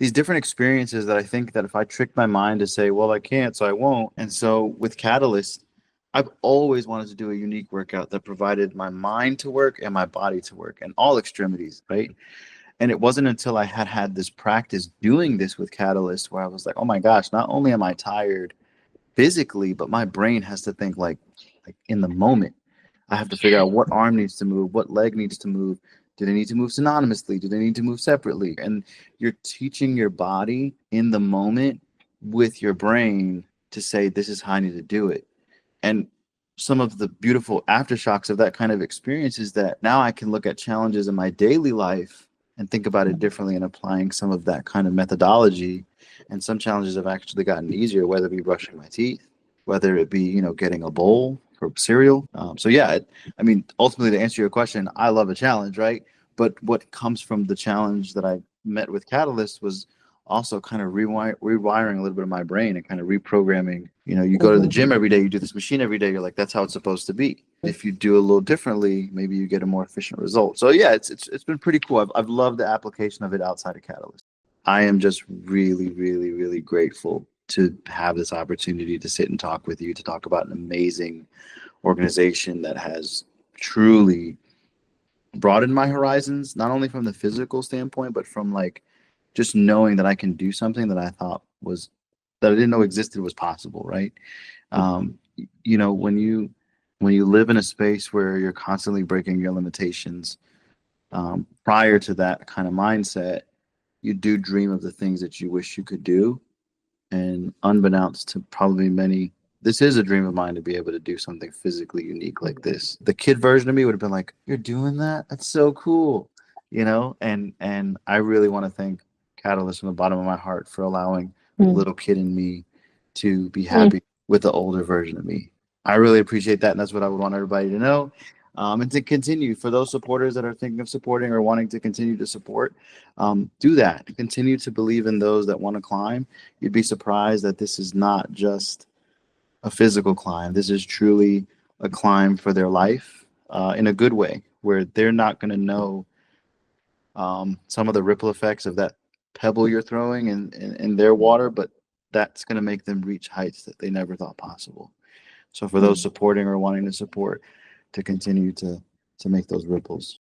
these different experiences that I think that if I trick my mind to say, well, I can't, so I won't. And so with Catalyst, I've always wanted to do a unique workout that provided my mind to work and my body to work and all extremities, right? And it wasn't until I had this practice doing this with Catalyst where I was like, oh my gosh, not only am I tired physically, but my brain has to think like in the moment. I have to figure out what arm needs to move, what leg needs to move. Do they need to move synonymously? Do they need to move separately? And you're teaching your body in the moment with your brain to say, this is how I need to do it. And some of the beautiful aftershocks of that kind of experience is that now I can look at challenges in my daily life and think about it differently and applying some of that kind of methodology. And some challenges have actually gotten easier, whether it be brushing my teeth, whether it be, getting a bowl for cereal. So yeah, I mean, ultimately to answer your question, I love a challenge, right? But what comes from the challenge that I met with Catalyst was also kind of rewiring a little bit of my brain and kind of reprogramming. You go to the gym every day, you do this machine every day, you're like, that's how it's supposed to be. If you do a little differently, maybe you get a more efficient result. So yeah, it's been pretty cool. I've loved the application of it outside of Catalyst. I am just really, really, really grateful to have this opportunity to sit and talk with you, to talk about an amazing organization that has truly broadened my horizons, not only from the physical standpoint, but from like just knowing that I can do something that I thought was that I didn't know existed was possible, right? When you live in a space where you're constantly breaking your limitations, prior to that kind of mindset, you do dream of the things that you wish you could do. And unbeknownst to probably many, this is a dream of mine to be able to do something physically unique like this. The kid version of me would have been like, "You're doing that? That's so cool," And I really want to thank Catalyst from the bottom of my heart for allowing the little kid in me to be happy with the older version of me. I really appreciate that, and that's what I would want everybody to know. And to continue, for those supporters that are thinking of supporting or wanting to continue to support, do that. Continue to believe in those that want to climb. You'd be surprised that this is not just a physical climb. This is truly a climb for their life, in a good way, where they're not going to know some of the ripple effects of that pebble you're throwing in their water, but that's going to make them reach heights that they never thought possible. So for those supporting or wanting to support, to continue to make those ripples.